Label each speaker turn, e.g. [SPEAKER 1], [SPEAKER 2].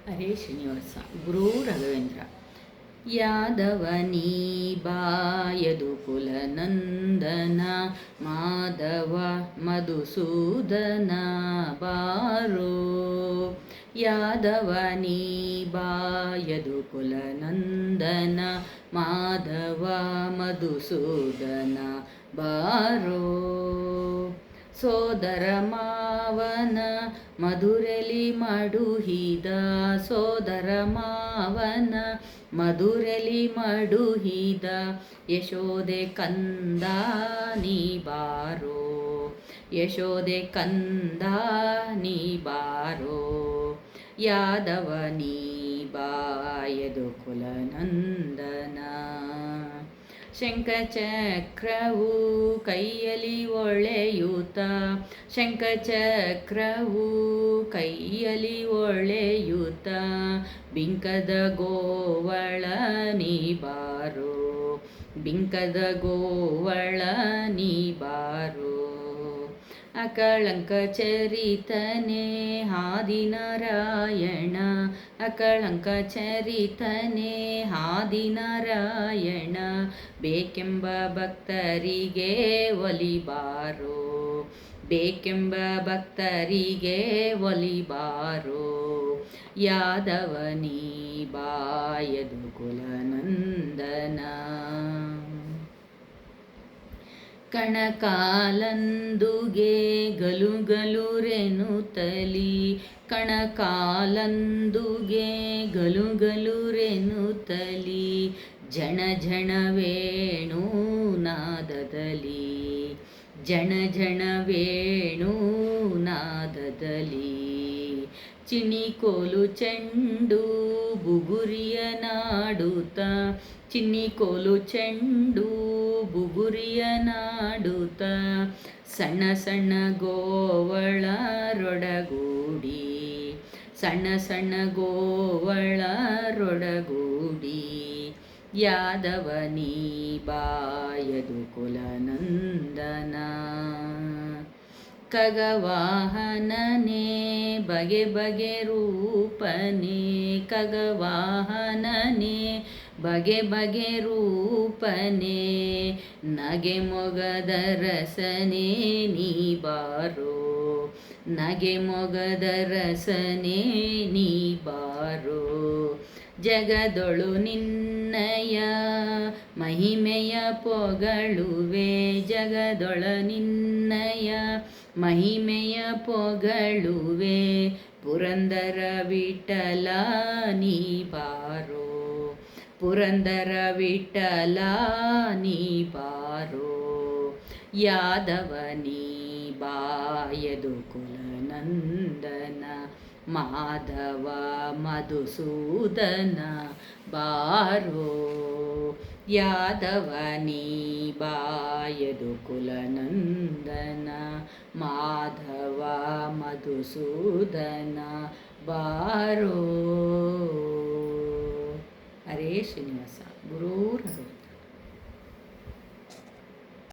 [SPEAKER 1] ಹರೇ ಶ್ರೀನಿವಾಸ. ಗುರು ರಾಘವೇಂದ್ರ. ಯಾದವನೀ ಬಾಯದುಕುಲ ನಂದನ ಮಾಧವ ಮಧುಸೂದನ ಬಾರೋ. ಯಾದವನೀ ಬಾಯದುಕುಲ ನಂದನ ಮಾಧವ ಮಧುಸೂದನ ಬಾರೋ. ಸೋದರ ಮಾವನ ಮಧುರೆಲಿ ಮಡುಹಿದ ಸೋದರ ಮಾವನ ಮಧುರೆಲಿ ಮಡುಹಿದ ಯಶೋದೆ ಕಂದ ನೀ ಬಾರೋ. ಯಶೋದೆ ಕಂದ ನೀ ಬಾರೋ. ಯಾದವನೀ ಬಾಯದುಕುಲ ನಂದನ. ಶಂಖಚಕ್ರವು ಕೈಯಲ್ಲಿ ಒಳೆಯುತ್ತ ಶಂಖಚಕ್ರವು ಕೈಯಲ್ಲಿ ಒಳೆಯುತ್ತ ಬಿಂಕದ ಗೋವಳ ನೀ ಬಾರೋ. ಬಿಂಕದ ಗೋವಳ ನೀ ಬಾರೋ. ಅಕಳಂಕ ಚರಿತನೆ ಆದಿನಾರಾಯಣ. ಅಕಳಂಕ ಚರಿತನೆ ಆದಿನಾರಾಯಣ. ಬೇಕೆಂಬ ಭಕ್ತರಿಗೆ ಒಲಿಬಾರೋ. ಬೇಕೆಂಬ ಭಕ್ತರಿಗೆ ಒಲಿಬಾರೋ. ಯಾದವನೀ ಬಾಯದುಕುಲ ನಂದನ. ಕಣಕಾಲಂದುಗೆ ಗಲುಗಲುರೆನುತ್ತಲಿ ಕಣಕಾಲಂದುಗೆ ಗಲುಗಲುರೆನುತ್ತಲಿ ಜಣ ಜಣ ವೇಣು ನಾದದಲ್ಲಿ ಜಣ ಜಣ ವೇಣು ನಾದದಲ್ಲಿ. ಚಿನ್ನಿಕೋಲು ಚೆಂಡು ಬುಗುರಿಯ ನಾಡುತ್ತ ಚಿನ್ನಿಕೋಲು ಚೆಂಡು ಬುಗುರಿಯ ನಾಡುತ್ತ ಸಣ್ಣ ಸಣ್ಣ ಗೋವಳ ರೊಡಗೂಡಿ ಸಣ್ಣ ಸಣ್ಣ ಗೋವಳ ರೊಡಗೂಡಿ. ಯಾದವನೀ ಬಾಯದುಕುಲ ನಂದನ. ಖಗವಾಹನನೇ ಬಗೆ ಬಗೆ ರೂಪನೇ ಖಗವಾಹನನೇ ಬಗೆ ಬಗೆ ರೂಪನೇ ನಗೆ ಮೊಗದ ರಸನೇ ನೀ ಬಾರೋ. ನಗೆ ಮೊಗದ ರಸನೇ ನೀ ಬಾರೋ. ಜಗದೊಳು ನಿನ್ನಯ ಮಹಿಮೆಯ ಪೊಗಳುವೆ ಜಗದೊಳ ನಿನ್ನಯ ಮಹಿಮೆಯ ಪೊಗಳುವೆ ಪುರಂದರ ವಿಠಲ ನೀ ಬಾರೋ. ಪುರಂದರ ವಿಠಲ ನೀ ಬಾರೋ. ಯಾದವನೀ ಬಾಯದುಕುಲ ನಂದನ ಮಾಧವ ಮಧುಸೂದನ ಬಾರೋ. ಯಾದವನೀ ಬಾಯದುಕುಲ ನಂದನ ಮಾಧವ ಮಧುಸೂದನ ಬಾರೋ. ಹರೇ ಶ್ರೀನಿವಾಸ. ಗುರು ರಾಘವೇಂದ್ರ.